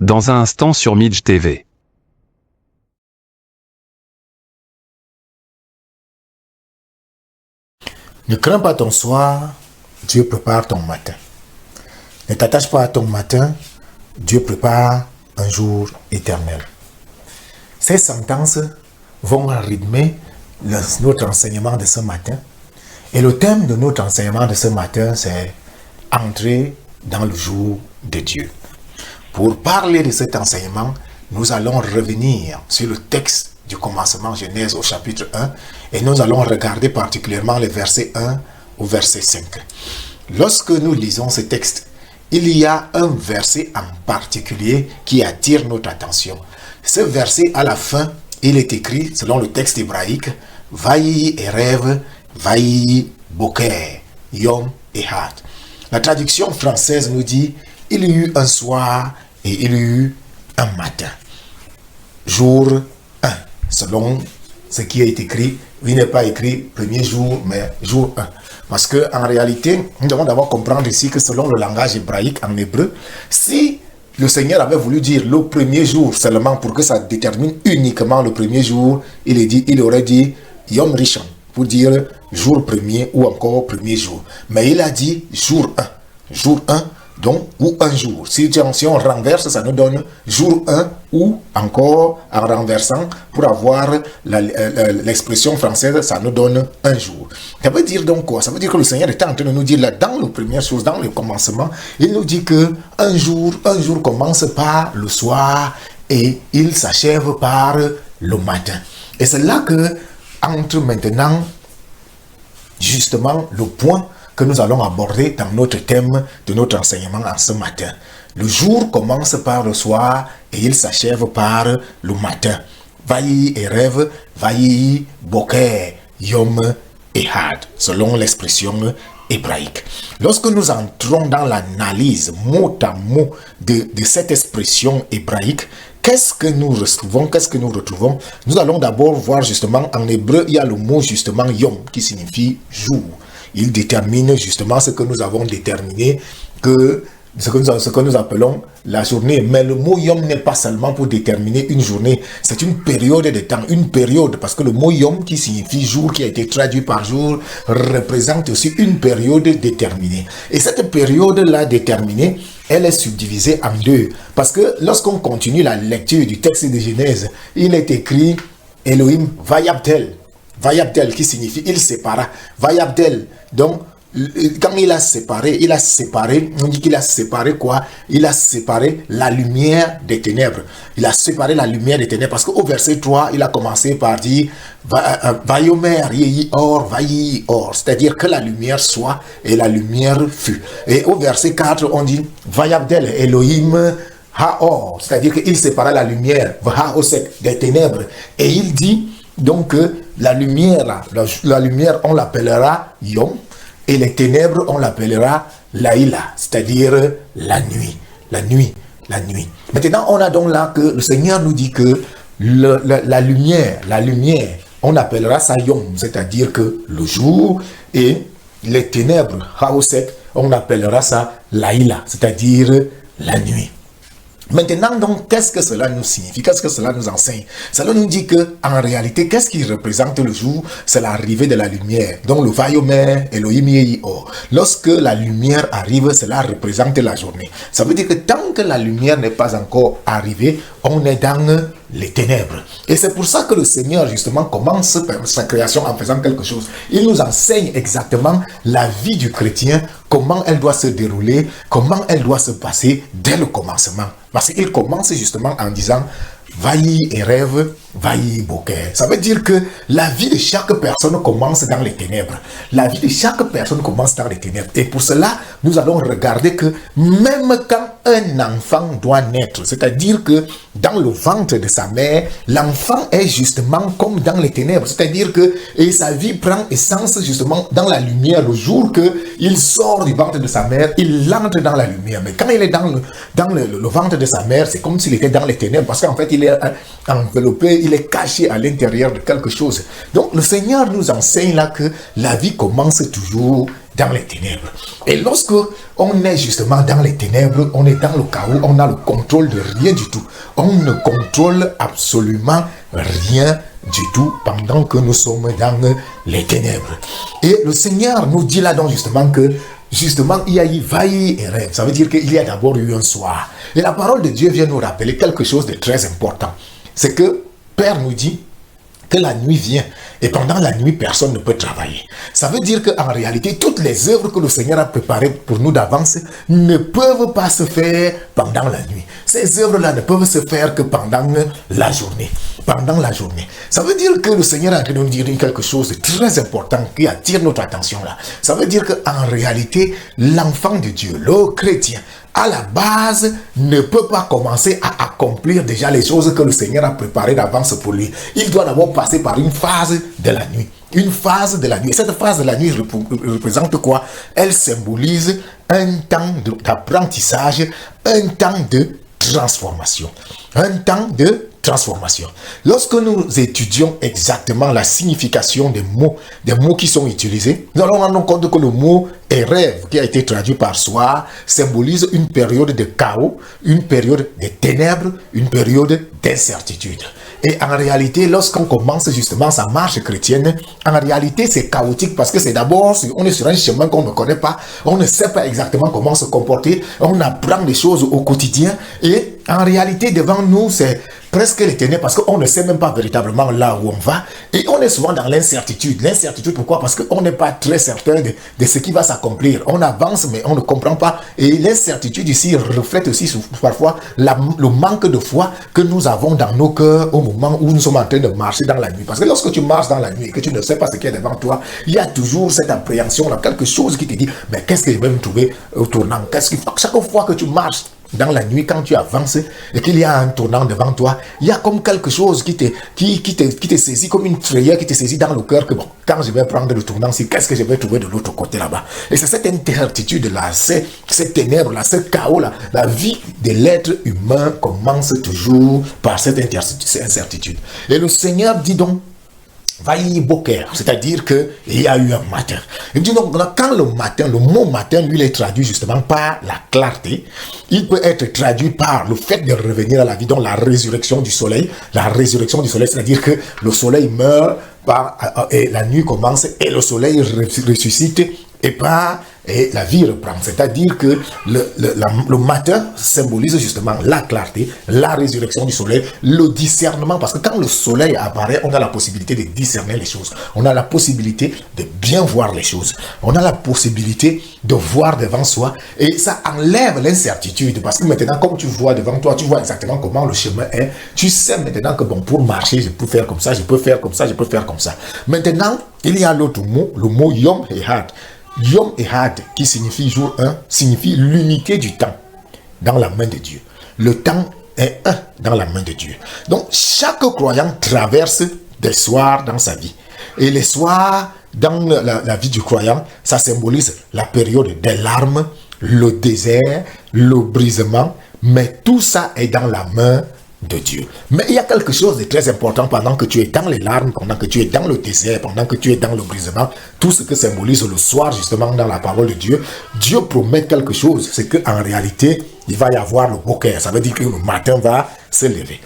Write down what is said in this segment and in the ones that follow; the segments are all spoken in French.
Dans un instant sur Midge TV. Ne crains pas ton soir, Dieu prépare ton matin. Ne t'attache pas à ton matin, Dieu prépare un jour éternel. Ces sentences vont rythmer notre enseignement de ce matin. Et le thème de notre enseignement de ce matin, c'est entrer dans le jour de Dieu. Pour parler de cet enseignement, nous allons revenir sur le texte du commencement Genèse au chapitre 1 et nous allons regarder particulièrement les versets 1 au verset 5. Lorsque nous lisons ce texte, il y a un verset en particulier qui attire notre attention. Ce verset, à la fin, il est écrit, selon le texte hébraïque, « Vaï et rêve, vaï boker, yom et had ». La traduction française nous dit « Il y eut un soir et il y eut un matin ». Jour 1, selon ce qui est écrit, il n'est pas écrit premier jour, mais jour 1. Parce qu'en réalité, nous devons d'abord comprendre ici que selon le langage hébraïque en hébreu, si le Seigneur avait voulu dire le premier jour seulement pour que ça détermine uniquement le premier jour, il aurait dit Yom Rishon, pour dire jour premier ou encore premier jour. Mais il a dit jour 1. Jour 1, donc, ou un jour. Si on renverse, ça nous donne jour 1 ou encore en renversant, pour avoir l'expression française, ça nous donne un jour. Ça veut dire donc quoi? Ça veut dire que le Seigneur est en train de nous dire là, dans la première chose, dans le commencement, il nous dit que un jour commence par le soir et il s'achève par le matin. Et c'est là que entre maintenant justement le point que nous allons aborder dans notre thème de notre enseignement en ce matin. Le jour commence par le soir et il s'achève par le matin. Vaï et rêve, vaï boker, yom et had, selon l'expression hébraïque. Lorsque nous entrons dans l'analyse mot à mot de cette expression hébraïque, qu'est-ce que nous retrouvons? Nous allons d'abord voir justement en hébreu, il y a le mot justement yom qui signifie jour. Il détermine justement ce que nous avons déterminé, ce que nous appelons la journée. Mais le mot yom n'est pas seulement pour déterminer une journée, c'est une période de temps, une période, parce que le mot yom qui signifie jour, qui a été traduit par jour, représente aussi une période déterminée. Et cette période-là déterminée, elle est subdivisée en deux. Parce que lorsqu'on continue la lecture du texte de Genèse, il est écrit Elohim Vayabdel. Vayabdel qui signifie il sépara. Vayabdel, donc quand il a séparé, on dit qu'il a séparé quoi? Il a séparé la lumière des ténèbres. Il a séparé la lumière des ténèbres parce qu'au verset 3, il a commencé par dire Vayomer yehi or, vayi or, c'est-à-dire que la lumière soit et la lumière fut. Et au verset 4, on dit Vayabdel Elohim haor, c'est-à-dire qu'il sépara la lumière des ténèbres. Et il dit donc la lumière, on l'appellera Yom, et les ténèbres, on l'appellera Laïla, c'est-à-dire la nuit. Maintenant, on a donc là que le Seigneur nous dit que la lumière, on appellera ça Yom, c'est-à-dire que le jour, et les ténèbres, Haoset, on appellera ça Laïla, c'est-à-dire la nuit. Maintenant, donc, qu'est-ce que cela nous signifie? Qu'est-ce que cela nous enseigne? Cela nous dit que, en réalité, qu'est-ce qui représente le jour? C'est l'arrivée de la lumière. Donc, le Vayomer, Elohim yehi or. Lorsque la lumière arrive, cela représente la journée. Ça veut dire que tant que la lumière n'est pas encore arrivée, on est dans les ténèbres. Et c'est pour ça que le Seigneur, justement, commence sa création en faisant quelque chose. Il nous enseigne exactement la vie du chrétien, comment elle doit se dérouler, comment elle doit se passer dès le commencement. Parce qu'il commence justement en disant Vaï et rêve, vaï boker. Ça veut dire que la vie de chaque personne commence dans les ténèbres. La vie de chaque personne commence dans les ténèbres. Et pour cela, nous allons regarder que même quand un enfant doit naître, c'est-à-dire que dans le ventre de sa mère, l'enfant est justement comme dans les ténèbres. C'est-à-dire que sa vie prend essence justement dans la lumière. Le jour qu'il sort du ventre de sa mère, il entre dans la lumière. Mais quand il est dans le ventre de sa mère, c'est comme s'il était dans les ténèbres. Parce qu'en fait, il est enveloppé, il est caché à l'intérieur de quelque chose. Donc le Seigneur nous enseigne là que la vie commence toujours dans les ténèbres. Et lorsque on est justement dans les ténèbres, on est dans le chaos, on a le contrôle de rien du tout. On ne contrôle absolument rien du tout pendant que nous sommes dans les ténèbres. Et le Seigneur nous dit là donc justement que justement, il y a eu veille et rêve. Ça veut dire qu'il y a d'abord eu un soir. Et la parole de Dieu vient nous rappeler quelque chose de très important. C'est que Père nous dit que la nuit vient et pendant la nuit, personne ne peut travailler. Ça veut dire qu'en réalité, toutes les œuvres que le Seigneur a préparées pour nous d'avance ne peuvent pas se faire pendant la nuit. Ces œuvres-là ne peuvent se faire que pendant la journée. Pendant la journée. Ça veut dire que le Seigneur est en train de nous dire quelque chose de très important qui attire notre attention là. Ça veut dire qu'en réalité, l'enfant de Dieu, le chrétien, à la base, ne peut pas commencer à accomplir déjà les choses que le Seigneur a préparées d'avance pour lui. Il doit d'abord passer par une phase de la nuit. Une phase de la nuit. Et cette phase de la nuit représente quoi? Elle symbolise un temps d'apprentissage, un temps de transformation. Un temps de transformation. Lorsque nous étudions exactement la signification des mots qui sont utilisés, nous allons rendre compte que le mot rêve, qui a été traduit par soir, symbolise une période de chaos, une période de ténèbres, une période d'incertitude. Et en réalité, lorsqu'on commence justement sa marche chrétienne, en réalité, c'est chaotique parce que c'est d'abord, on est sur un chemin qu'on ne connaît pas, on ne sait pas exactement comment se comporter, on apprend des choses au quotidien et en réalité, devant nous, c'est presque les ténèbres parce qu'on ne sait même pas véritablement là où on va et on est souvent dans l'incertitude. L'incertitude, pourquoi? Parce qu'on n'est pas très certain de ce qui va s'accomplir. On avance, mais on ne comprend pas. Et l'incertitude ici reflète aussi parfois le manque de foi que nous avons dans nos cœurs au moment où nous sommes en train de marcher dans la nuit. Parce que lorsque tu marches dans la nuit et que tu ne sais pas ce qu'il y a devant toi, il y a toujours cette appréhension-là, quelque chose qui te dit, mais qu'est-ce que je vais me trouver au tournant? Chaque fois que tu marches dans la nuit, quand tu avances et qu'il y a un tournant devant toi, il y a comme quelque chose qui te saisit, comme une frayeur qui te saisit dans le cœur que bon, quand je vais prendre le tournant, qu'est-ce que je vais trouver de l'autre côté là-bas? Et c'est cette incertitude-là, cette ténèbre-là, ce chaos-là, la vie de l'être humain commence toujours par cette incertitude. Et le Seigneur dit donc, c'est-à-dire qu'il y a eu un matin. Il dit donc, quand le matin, le mot matin, lui, il est traduit justement par la clarté. Il peut être traduit par le fait de revenir à la vie, donc la résurrection du soleil. La résurrection du soleil, c'est-à-dire que le soleil meurt et la nuit commence et le soleil ressuscite et la vie reprend. C'est-à-dire que le matin symbolise justement la clarté, la résurrection du soleil, le discernement, parce que quand le soleil apparaît, on a la possibilité de discerner les choses. On a la possibilité de bien voir les choses. On a la possibilité de voir devant soi et ça enlève l'incertitude parce que maintenant, comme tu vois devant toi, tu vois exactement comment le chemin est. Tu sais maintenant que bon, pour marcher, je peux faire comme ça, je peux faire comme ça, je peux faire comme ça. Maintenant, il y a l'autre mot, le mot Yom Ehad. Yom Ehad, qui signifie jour 1, signifie l'unité du temps dans la main de Dieu. Le temps est un dans la main de Dieu. Donc, chaque croyant traverse des soirs dans sa vie. Et les soirs, dans la vie du croyant, ça symbolise la période des larmes, le désert, le brisement, mais tout ça est dans la main de Dieu. Mais il y a quelque chose de très important pendant que tu es dans les larmes, pendant que tu es dans le désert, pendant que tu es dans le brisement, tout ce que symbolise le soir justement dans la parole de Dieu, Dieu promet quelque chose, c'est qu'en réalité, il va y avoir le boker, ça veut dire que le matin va se lever.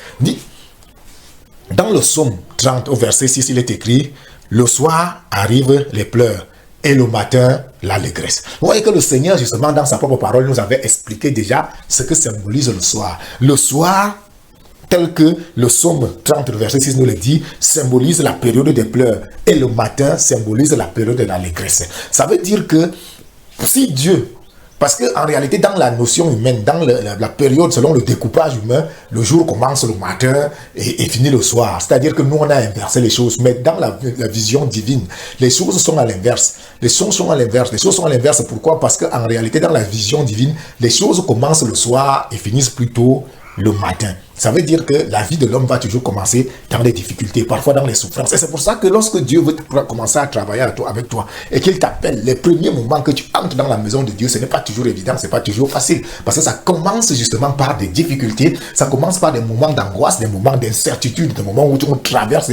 Dans le psaume 30 au verset 6, il est écrit, le soir arrivent les pleurs et le matin, l'allégresse. Vous voyez que le Seigneur justement dans sa propre parole nous avait expliqué déjà ce que symbolise le soir. Le soir, tel que le psaume 30, verset 6 nous le dit, symbolise la période des pleurs et le matin symbolise la période de l'allégresse. Ça veut dire que si Dieu, parce qu'en réalité dans la notion humaine, dans la période selon le découpage humain, le jour commence le matin et finit le soir. C'est-à-dire que nous on a inversé les choses, mais dans la vision divine, les choses sont à l'inverse. Les choses sont à l'inverse. Les choses sont à l'inverse. Pourquoi? Parce qu'en réalité dans la vision divine, les choses commencent le soir et finissent plutôt le matin. Ça veut dire que la vie de l'homme va toujours commencer dans les difficultés, parfois dans les souffrances. Et c'est pour ça que lorsque Dieu veut commencer à travailler avec toi et qu'il t'appelle, les premiers moments que tu entres dans la maison de Dieu, ce n'est pas toujours évident, ce n'est pas toujours facile. Parce que ça commence justement par des difficultés, ça commence par des moments d'angoisse, des moments d'incertitude, des moments où on traverse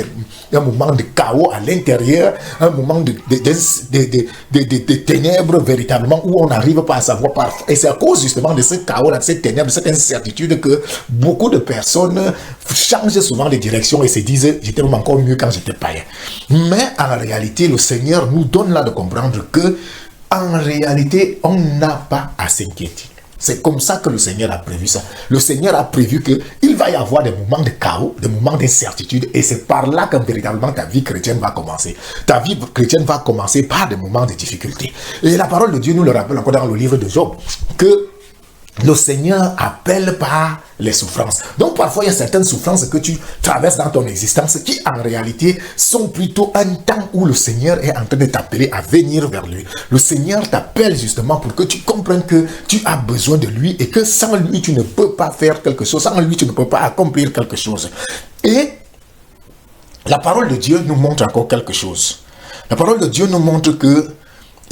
un moment de chaos à l'intérieur, un moment de ténèbres véritablement où on n'arrive pas à savoir parfois. Et c'est à cause justement de ce chaos, de cette ténèbres, de cette incertitude que beaucoup de personnes changent souvent de direction et se disent « j'étais même encore mieux quand j'étais païen ». Mais en réalité, le Seigneur nous donne là de comprendre que en réalité, on n'a pas à s'inquiéter. C'est comme ça que le Seigneur a prévu ça. Le Seigneur a prévu qu'il va y avoir des moments de chaos, des moments d'incertitude, et c'est par là que véritablement ta vie chrétienne va commencer. Ta vie chrétienne va commencer par des moments de difficulté. Et la parole de Dieu nous le rappelle encore dans le livre de Job, que le Seigneur appelle par les souffrances. Donc parfois il y a certaines souffrances que tu traverses dans ton existence qui en réalité sont plutôt un temps où le Seigneur est en train de t'appeler à venir vers lui. Le Seigneur t'appelle justement pour que tu comprennes que tu as besoin de lui et que sans lui tu ne peux pas faire quelque chose, sans lui tu ne peux pas accomplir quelque chose. Et la parole de Dieu nous montre encore quelque chose. La parole de Dieu nous montre que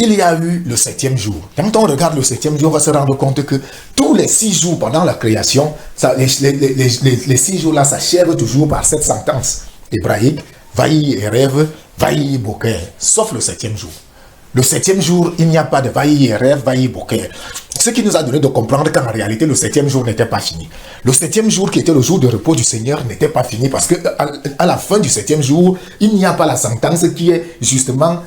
il y a eu le 7e jour. Quand on regarde le 7e jour, on va se rendre compte que tous les 6 jours pendant la création, les 6 jours-là s'achèvent toujours par cette sentence hébraïque, Vaï Erev, Vaï Boker, sauf le 7e jour. Le 7e jour, il n'y a pas de Vaï Erev, Vaï Boker. Ce qui nous a donné de comprendre qu'en réalité, le 7e jour n'était pas fini. Le 7e jour, qui était le jour de repos du Seigneur, n'était pas fini parce qu'à la fin du 7e jour, il n'y a pas la sentence qui est justement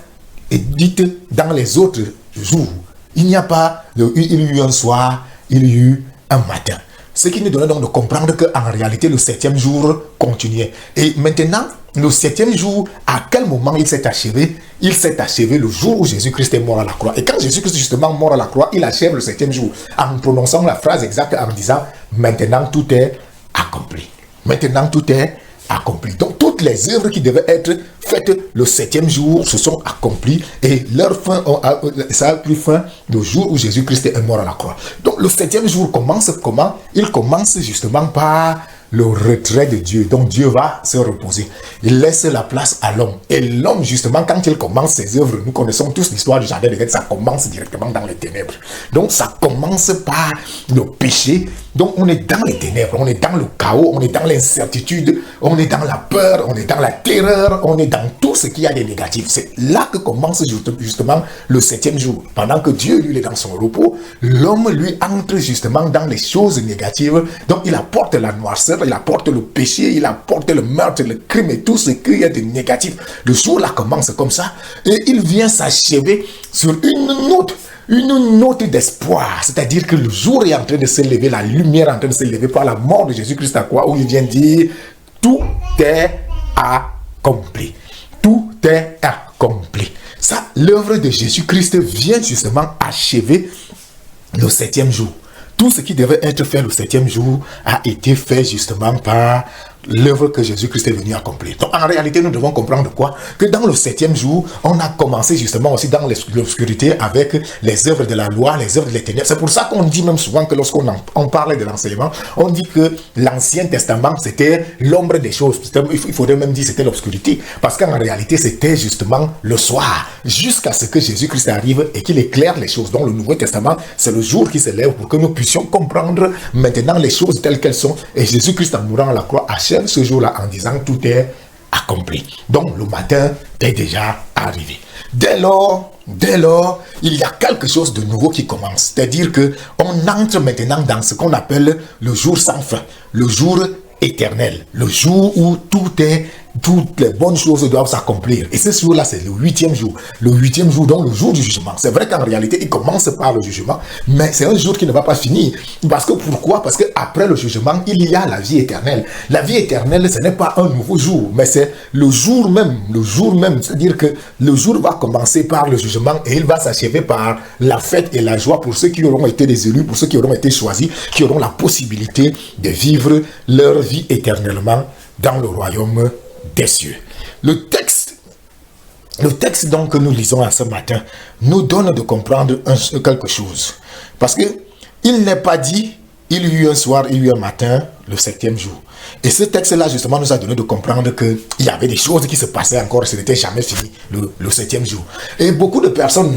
et dite dans les autres jours. Il n'y a pas, il y a eu un soir, il y a eu un matin. Ce qui nous donne donc de comprendre qu'en réalité, le 7e jour continuait. Et maintenant, le 7e jour, à quel moment il s'est achevé? Il s'est achevé le jour où Jésus-Christ est mort à la croix. Et quand Jésus-Christ est justement mort à la croix, il achève le 7e jour en prononçant la phrase exacte en disant « Maintenant tout est accompli ». Maintenant tout est accompli. Donc toutes les œuvres qui devaient être faites le 7e jour se sont accomplies et leur fin, ça a pris fin le jour où Jésus-Christ est mort à la croix. Donc le 7e jour commence comment? Il commence justement par le retrait de Dieu. Donc Dieu va se reposer. Il laisse la place à l'homme. Et l'homme, justement, quand il commence ses œuvres, nous connaissons tous l'histoire du jardin d'Éden, ça commence directement dans les ténèbres. Donc ça commence par le péché. Donc on est dans les ténèbres, on est dans le chaos, on est dans l'incertitude, on est dans la peur, on est dans la terreur, on est dans tout ce qu'il y a de négatif. C'est là que commence justement le 7e jour. Pendant que Dieu, lui, est dans son repos, l'homme, lui, entre justement dans les choses négatives. Donc il apporte la noirceur, il apporte le péché, il apporte le meurtre, le crime et tout ce qu'il y a de négatif. Le jour là commence comme ça et il vient s'achever sur une note d'espoir, c'est-à-dire que le jour est en train de se lever, la lumière est en train de se lever par la mort de Jésus-Christ à quoi, où il vient dire tout est accompli. Tout est accompli. Ça, l'œuvre de Jésus-Christ vient justement achever le 7e jour. Tout ce qui devait être fait le 7e jour a été fait justement par l'œuvre que Jésus-Christ est venu accomplir. Donc en réalité, nous devons comprendre quoi? Que dans le 7e jour, on a commencé justement aussi dans l'obscurité avec les œuvres de la loi, les œuvres des ténèbres. C'est pour ça qu'on dit même souvent que lorsqu'on parlait de l'enseignement, on dit que l'Ancien Testament, c'était l'ombre des choses. Il faudrait même dire que c'était l'obscurité. Parce qu'en réalité, c'était justement le soir, jusqu'à ce que Jésus-Christ arrive et qu'il éclaire les choses. Donc le Nouveau Testament, c'est le jour qui se lève pour que nous puissions comprendre maintenant les choses telles qu'elles sont. Et Jésus-Christ, en mourant à la croix, achève ce jour-là en disant tout est accompli. Donc le matin est déjà arrivé. Dès lors, il y a quelque chose de nouveau qui commence. C'est-à-dire que on entre maintenant dans ce qu'on appelle le jour sans fin, le jour éternel, le jour où toutes les bonnes choses doivent s'accomplir. Et ce jour-là, c'est le 8e jour. Le 8e jour, donc le jour du jugement. C'est vrai qu'en réalité, il commence par le jugement, mais c'est un jour qui ne va pas finir. Parce que pourquoi? Parce qu'après le jugement, il y a la vie éternelle. La vie éternelle, ce n'est pas un nouveau jour, mais c'est le jour même. Le jour même, c'est-à-dire que le jour va commencer par le jugement et il va s'achever par la fête et la joie pour ceux qui auront été des élus, pour ceux qui auront été choisis, qui auront la possibilité de vivre leur vie éternellement dans le royaume des cieux. Le texte donc que nous lisons à ce matin nous donne de comprendre quelque chose. Parce que il n'est pas dit il y eut un soir, il y eut un matin, le 7e jour. Et ce texte-là, justement, nous a donné de comprendre qu'il y avait des choses qui se passaient encore, ce n'était jamais fini, le 7e jour. Et beaucoup de personnes,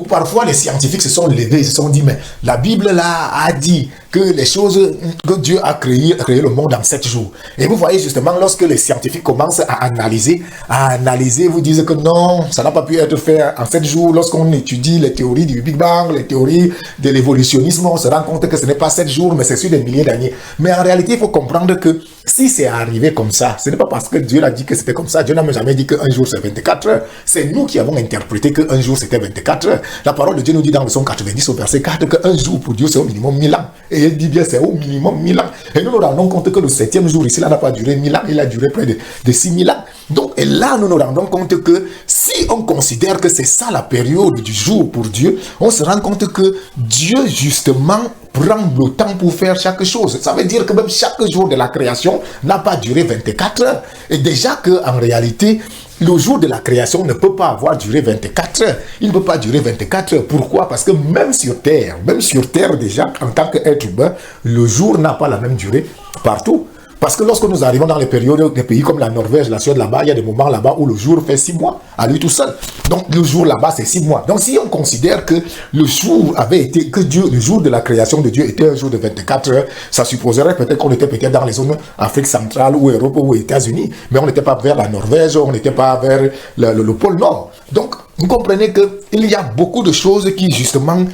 parfois les scientifiques se sont levés, se sont dit, mais la Bible là a dit que les choses, que Dieu a créé le monde en 7 jours. Et vous voyez justement, lorsque les scientifiques commencent à analyser, vous disent que non, ça n'a pas pu être fait en 7 jours. Lorsqu'on étudie les théories du Big Bang, les théories de l'évolutionnisme, on se rend compte que ce n'est pas 7 jours, mais c'est sur des milliers d'années. Mais en réalité, il faut comprendre que si c'est arrivé comme ça, ce n'est pas parce que Dieu l'a dit que c'était comme ça. Dieu n'a jamais dit qu'un jour c'est 24 heures. C'est nous qui avons interprété qu'un jour c'était 24 heures. La parole de Dieu nous dit dans le psaume 90 au verset 4 qu'un jour pour Dieu c'est au minimum 1000 ans. Et il dit bien c'est au minimum 1000 ans. Et nous nous rendons compte que le 7e jour ici là n'a pas duré 1000 ans, il a duré près de 6000 ans. Donc, et là nous nous rendons compte que si on considère que c'est ça la période du jour pour Dieu, on se rend compte que Dieu justement prend le temps pour faire chaque chose. Ça veut dire que même chaque jour de la création n'a pas duré 24 heures. Et déjà qu'en réalité, le jour de la création ne peut pas avoir duré 24 heures. Il ne peut pas durer 24 heures. Pourquoi? Parce que même sur Terre déjà, en tant qu'être humain, le jour n'a pas la même durée partout. Parce que lorsque nous arrivons dans les périodes des pays comme la Norvège, la Suède, là-bas, il y a des moments là-bas où le jour fait 6 mois à lui tout seul. Donc le jour là-bas, c'est 6 mois. Donc si on considère que le jour avait été, que Dieu, le jour de la création de Dieu était un jour de 24 heures, ça supposerait peut-être qu'on était peut-être dans les zones Afrique centrale ou Europe ou États-Unis, mais on n'était pas vers la Norvège, on n'était pas vers le pôle Nord. Donc vous comprenez qu'il y a beaucoup de choses qui justement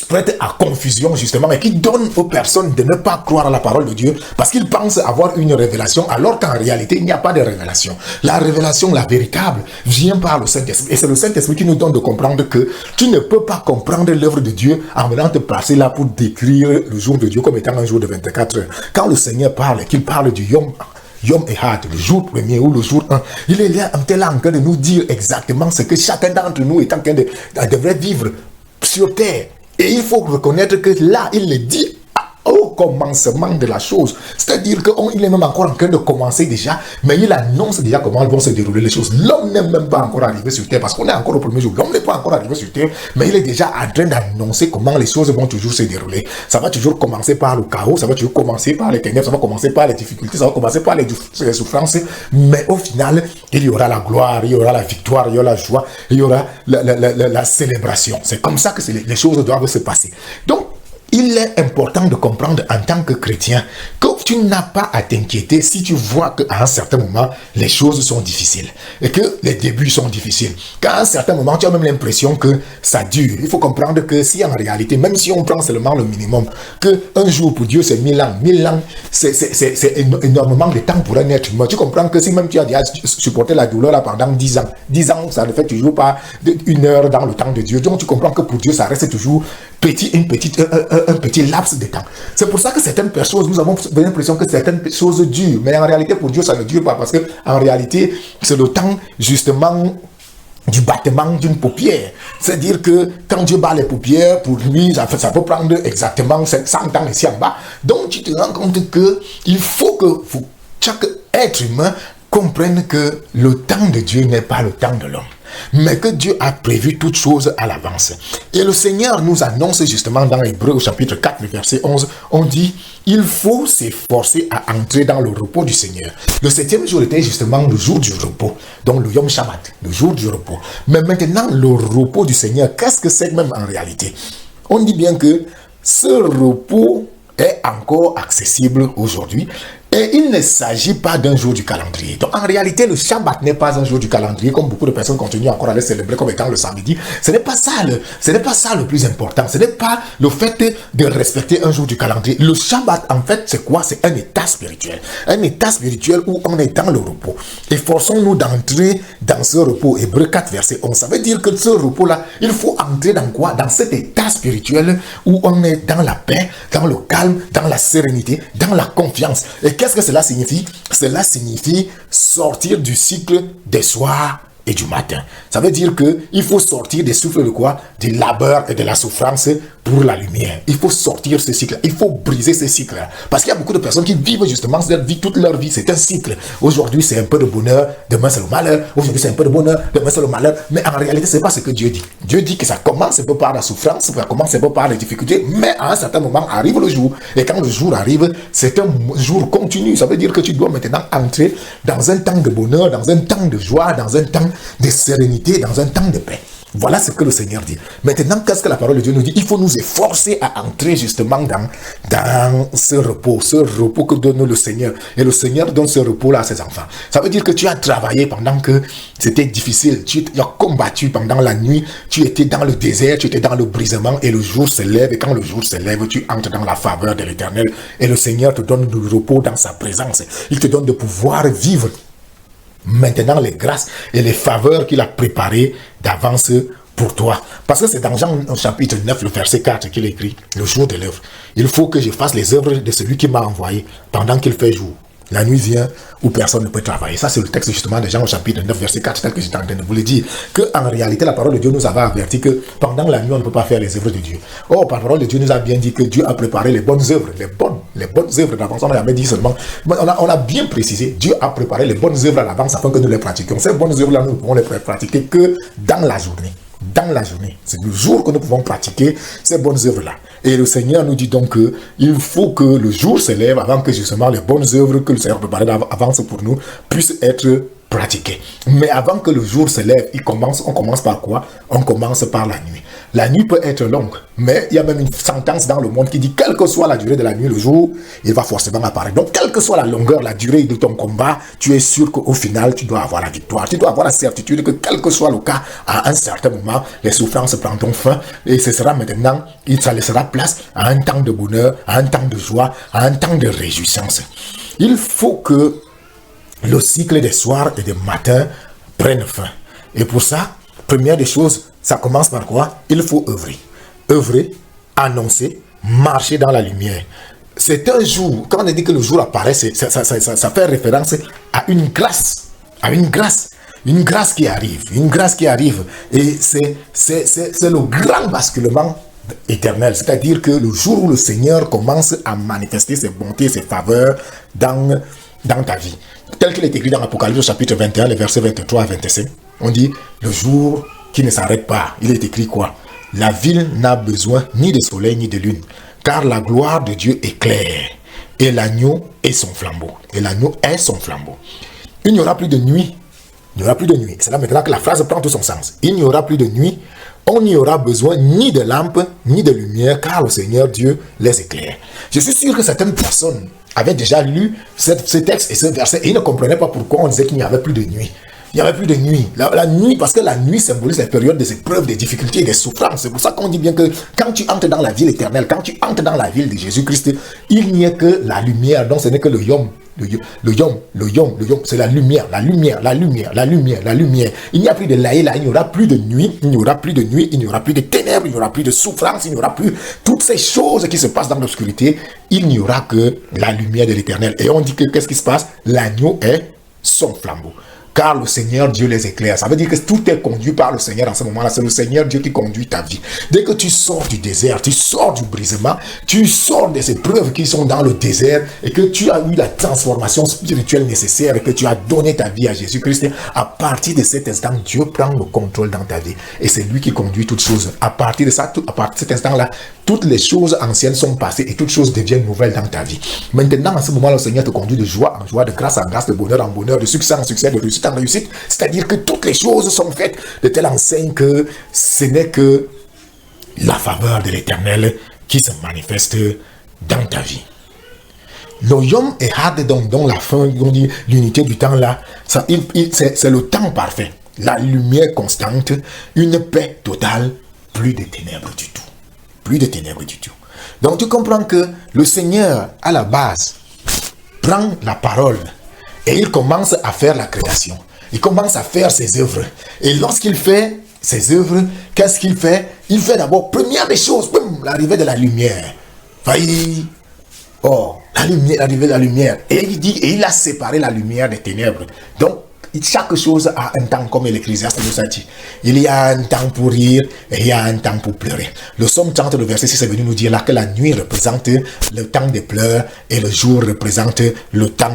prête à confusion justement et qui donne aux personnes de ne pas croire à la parole de Dieu parce qu'ils pensent avoir une révélation alors qu'en réalité il n'y a pas de révélation. La révélation, la véritable, vient par le Saint-Esprit et c'est le Saint-Esprit qui nous donne de comprendre que tu ne peux pas comprendre l'œuvre de Dieu en venant te placer là pour décrire le jour de Dieu comme étant un jour de 24 heures. Quand le Seigneur parle, qu'il parle du Yom Ehad, le jour premier ou le jour 1, il est là en train de nous dire exactement ce que chacun d'entre nous est en train devrait vivre sur terre. Et il faut reconnaître que là, il le dit au commencement de la chose. C'est-à-dire qu'il est même encore en train de commencer déjà, mais il annonce déjà comment vont se dérouler les choses. L'homme n'est même pas encore arrivé sur terre, parce qu'on est encore au premier jour. L'homme n'est pas encore arrivé sur terre, mais il est déjà en train d'annoncer comment les choses vont toujours se dérouler. Ça va toujours commencer par le chaos, ça va toujours commencer par les ténèbres, ça va commencer par les difficultés, ça va commencer par les souffrances, mais au final, il y aura la gloire, il y aura la victoire, il y aura la joie, il y aura la célébration. C'est comme ça que les choses doivent se passer. Donc, il est important de comprendre en tant que chrétien que tu n'as pas à t'inquiéter si tu vois qu'à un certain moment, les choses sont difficiles et que les débuts sont difficiles. Qu'à un certain moment, tu as même l'impression que ça dure. Il faut comprendre que si en réalité, même si on prend seulement le minimum, qu'un jour pour Dieu c'est 1000 ans, 1000 ans c'est énormément de temps pour un être humain. Tu comprends que si même tu as déjà supporté la douleur là pendant 10 ans, 10 ans ça ne fait toujours pas une heure dans le temps de Dieu. Donc tu comprends que pour Dieu ça reste toujours un petit laps de temps. C'est pour ça que certaines personnes, nous avons l'impression que certaines choses durent, mais en réalité pour Dieu ça ne dure pas parce que en réalité c'est le temps justement du battement d'une paupière. C'est-à-dire que quand Dieu bat les paupières, pour lui, ça peut prendre exactement 100 ans ici en bas. Donc tu te rends compte que il faut que chaque être humain comprenne que le temps de Dieu n'est pas le temps de l'homme, mais que Dieu a prévu toutes choses à l'avance. Et le Seigneur nous annonce justement dans Hébreux au chapitre 4, verset 11, on dit, il faut s'efforcer à entrer dans le repos du Seigneur. Le 7e jour était justement le jour du repos, donc le Yom Shabbat, le jour du repos. Mais maintenant, le repos du Seigneur, qu'est-ce que c'est même en réalité? On dit bien que ce repos est encore accessible aujourd'hui. Et il ne s'agit pas d'un jour du calendrier. Donc en réalité, le Shabbat n'est pas un jour du calendrier, comme beaucoup de personnes continuent encore à le célébrer comme étant le samedi. Ce n'est pas ça le plus important. Ce n'est pas le fait de respecter un jour du calendrier. Le Shabbat, en fait, c'est quoi? C'est un état spirituel. Un état spirituel où on est dans le repos. Et forçons-nous d'entrer dans ce repos. Hébreux 4, verset 11. Ça veut dire que ce repos-là, il faut entrer dans quoi? Dans cet état spirituel où on est dans la paix, dans le calme, dans la sérénité, dans la confiance. Et qu'est-ce que cela signifie? Cela signifie sortir du cycle des soirs et du matin. Ça veut dire qu'il faut sortir des souffles de quoi? Du labeur et de la souffrance pour la lumière. Il faut sortir ce cycle. Il faut briser ce cycle. Parce qu'il y a beaucoup de personnes qui vivent justement leur vie, toute leur vie. C'est un cycle. Aujourd'hui, c'est un peu de bonheur. Demain, c'est le malheur. Aujourd'hui, c'est un peu de bonheur. Demain, c'est le malheur. Mais en réalité, c'est pas ce que Dieu dit. Dieu dit que ça commence un peu par la souffrance, ça commence un peu par les difficultés. Mais à un certain moment, arrive le jour. Et quand le jour arrive, c'est un jour continu. Ça veut dire que tu dois maintenant entrer dans un temps de bonheur, dans un temps de joie, dans un temps de sérénité, dans un temps de paix. Voilà ce que le Seigneur dit. Maintenant, qu'est-ce que la parole de Dieu nous dit? Il faut nous efforcer à entrer justement dans ce repos que donne le Seigneur. Et le Seigneur donne ce repos-là à ses enfants. Ça veut dire que tu as travaillé pendant que c'était difficile. Tu as combattu pendant la nuit. Tu étais dans le désert, tu étais dans le brisement et le jour se lève. Et quand le jour se lève, tu entres dans la faveur de l'Éternel. Et le Seigneur te donne du repos dans sa présence. Il te donne de pouvoir vivre maintenant les grâces et les faveurs qu'il a préparées d'avance pour toi. Parce que c'est dans Jean chapitre 9, le verset 4 qu'il écrit, le jour de l'œuvre. Il faut que je fasse les œuvres de celui qui m'a envoyé pendant qu'il fait jour. La nuit vient où personne ne peut travailler. Ça, c'est le texte justement de Jean chapitre 9, verset 4, tel que j'étais en train de vous le dire. Qu'en réalité, la parole de Dieu nous avait averti que pendant la nuit, on ne peut pas faire les œuvres de Dieu. Or, la parole de Dieu nous a bien dit que Dieu a préparé les bonnes œuvres. Les bonnes œuvres d'avance. On n'a jamais dit seulement. On a bien précisé. Dieu a préparé les bonnes œuvres à l'avance afin que nous les pratiquions. Ces bonnes œuvres-là, nous ne pouvons les pratiquer que dans la journée. Dans la journée. C'est le jour que nous pouvons pratiquer ces bonnes œuvres-là. Et le Seigneur nous dit donc qu'il faut que le jour se lève avant que justement les bonnes œuvres que le Seigneur préparait d'avance pour nous puissent être pratiquées. Mais avant que le jour se lève, on commence par quoi? On commence par la nuit. La nuit peut être longue, mais il y a même une sentence dans le monde qui dit quelle que soit la durée de la nuit, le jour, il va forcément apparaître. Donc, quelle que soit la longueur, la durée de ton combat, tu es sûr qu'au final, tu dois avoir la victoire. Tu dois avoir la certitude que quel que soit le cas, à un certain moment, les souffrances prendront fin et ce sera maintenant, ça laissera place à un temps de bonheur, à un temps de joie, à un temps de réjouissance. Il faut que le cycle des soirs et des matins prenne fin. Et pour ça, première des choses, ça commence par quoi? Il faut œuvrer. Œuvrer, annoncer, marcher dans la lumière. C'est un jour, quand on dit que le jour apparaît, ça fait référence à une grâce. À une grâce. Une grâce qui arrive. Une grâce qui arrive. Et c'est le grand basculement éternel. C'est-à-dire que le jour où le Seigneur commence à manifester ses bontés, ses faveurs dans ta vie. Tel qu'il est écrit dans Apocalypse chapitre 21, les versets 23 à 25. On dit, le jour qui ne s'arrête pas. Il est écrit quoi? La ville n'a besoin ni de soleil ni de lune, car la gloire de Dieu éclaire, et l'agneau est son flambeau. Et l'agneau est son flambeau. Il n'y aura plus de nuit. Il n'y aura plus de nuit. C'est là maintenant que la phrase prend tout son sens. Il n'y aura plus de nuit. On n'y aura besoin ni de lampe, ni de lumière, car le Seigneur Dieu les éclaire. Je suis sûr que certaines personnes avaient déjà lu ce texte et ce verset et ils ne comprenaient pas pourquoi on disait qu'il n'y avait plus de nuit. Il n'y avait plus de nuit. La nuit, parce que la nuit symbolise la période des épreuves, des difficultés et des souffrances. C'est pour ça qu'on dit bien que quand tu entres dans la ville éternelle, quand tu entres dans la ville de Jésus-Christ, il n'y a que la lumière. Donc ce n'est que le yom. Le yom, c'est la lumière. Il n'y a plus de laïla, il n'y aura plus de nuit, il n'y aura plus de nuit, il n'y aura plus de ténèbres, il n'y aura plus de souffrance, il n'y aura plus toutes ces choses qui se passent dans l'obscurité. Il n'y aura que la lumière de l'Éternel. Et on dit que qu'est-ce qui se passe? L'agneau est son flambeau. Car le Seigneur Dieu les éclaire. Ça veut dire que tout est conduit par le Seigneur en ce moment-là. C'est le Seigneur Dieu qui conduit ta vie. Dès que tu sors du désert, tu sors du brisement, tu sors des épreuves qui sont dans le désert et que tu as eu la transformation spirituelle nécessaire et que tu as donné ta vie à Jésus-Christ, à partir de cet instant, Dieu prend le contrôle dans ta vie. Et c'est lui qui conduit toutes choses. À partir de ça, à partir de cet instant-là, toutes les choses anciennes sont passées et toutes choses deviennent nouvelles dans ta vie. Maintenant, en ce moment, le Seigneur te conduit de joie en joie, de grâce en grâce, de bonheur en bonheur, de succès en succès, de réussite en réussite. C'est-à-dire que toutes les choses sont faites de telle enseigne que ce n'est que la faveur de l'Éternel qui se manifeste dans ta vie. Le Yom Ehad, dont la fin, on dit l'unité du temps là, c'est le temps parfait. La lumière constante, une paix totale, plus de ténèbres du tout. Plus de ténèbres du tout. Donc tu comprends que le Seigneur, à la base, prend la parole et il commence à faire la création. Il commence à faire ses œuvres. Et lorsqu'il fait ses œuvres, qu'est-ce qu'il fait? Il fait d'abord, première des choses, l'arrivée de la lumière. L'arrivée de la lumière. Et il dit, et il a séparé la lumière des ténèbres. Donc, chaque chose a un temps, comme l'Ecclésiaste nous a dit. Il y a un temps pour rire et il y a un temps pour pleurer. Le Psaume 30, le verset 6 est venu nous dire là que la nuit représente le temps des pleurs et le jour représente le temps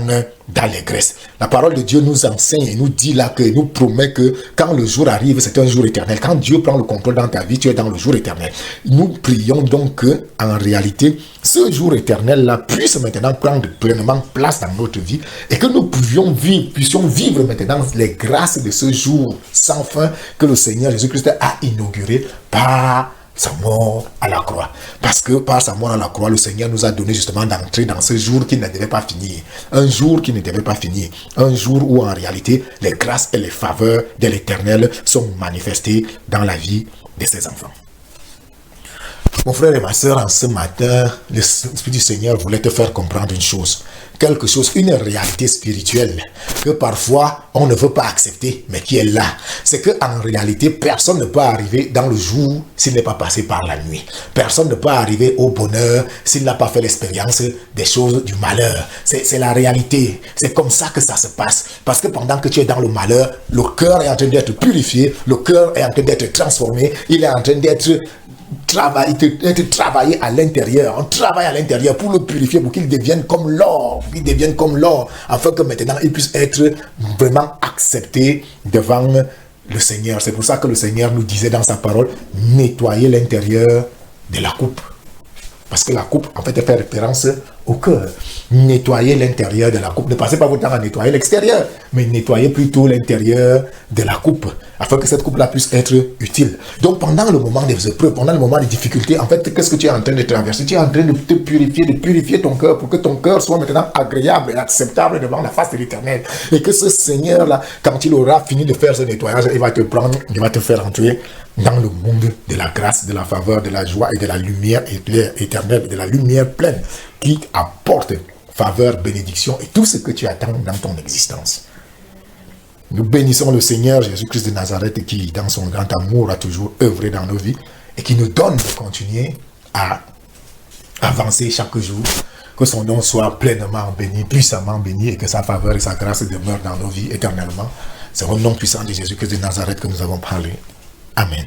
d'allégresse. La parole de Dieu nous enseigne et nous dit là que nous promet que quand le jour arrive, c'est un jour éternel. Quand Dieu prend le contrôle dans ta vie, tu es dans le jour éternel. Nous prions donc que, en réalité, ce jour éternel-là puisse maintenant prendre pleinement place dans notre vie et que nous puissions vivre maintenant les grâces de ce jour sans fin que le Seigneur Jésus-Christ a inauguré par sa mort à la croix. Parce que par sa mort à la croix, le Seigneur nous a donné justement d'entrer dans ce jour qui ne devait pas finir. Un jour qui ne devait pas finir. Un jour où en réalité, les grâces et les faveurs de l'Éternel sont manifestées dans la vie de ses enfants. Mon frère et ma soeur, en ce matin, l'Esprit du Seigneur voulait te faire comprendre une chose. Quelque chose, une réalité spirituelle que parfois on ne veut pas accepter, mais qui est là. C'est qu'en réalité, personne ne peut arriver dans le jour s'il n'est pas passé par la nuit. Personne ne peut arriver au bonheur s'il n'a pas fait l'expérience des choses du malheur. C'est la réalité. C'est comme ça que ça se passe. Parce que pendant que tu es dans le malheur, le cœur est en train d'être purifié, le cœur est en train d'être transformé, il est en train d'être travaillé à l'intérieur. On travaille à l'intérieur pour le purifier, pour qu'il devienne comme l'or. Afin que maintenant il puisse être vraiment accepté devant le Seigneur. C'est pour ça que le Seigneur nous disait dans sa parole, nettoyer l'intérieur de la coupe. Parce que la coupe, en fait, elle fait référence au cœur. Nettoyer l'intérieur de la coupe. Ne passez pas votre temps à nettoyer l'extérieur, mais nettoyez plutôt l'intérieur de la coupe, afin que cette coupe-là puisse être utile. Donc, pendant le moment des épreuves, pendant le moment des difficultés, en fait, qu'est-ce que tu es en train de traverser? Tu es en train de te purifier, de purifier ton cœur, pour que ton cœur soit maintenant agréable et acceptable devant la face de l'Éternel. Et que ce Seigneur-là, quand il aura fini de faire ce nettoyage, il va te prendre, il va te faire entrer dans le monde de la grâce, de la faveur, de la joie et de la lumière éternelle, de la lumière pleine qui apporte faveur, bénédiction et tout ce que tu attends dans ton existence. Nous bénissons le Seigneur Jésus-Christ de Nazareth qui, dans son grand amour, a toujours œuvré dans nos vies et qui nous donne de continuer à avancer chaque jour. Que son nom soit pleinement béni, puissamment béni et que sa faveur et sa grâce demeurent dans nos vies éternellement. C'est au nom puissant de Jésus-Christ de Nazareth que nous avons parlé. Amen.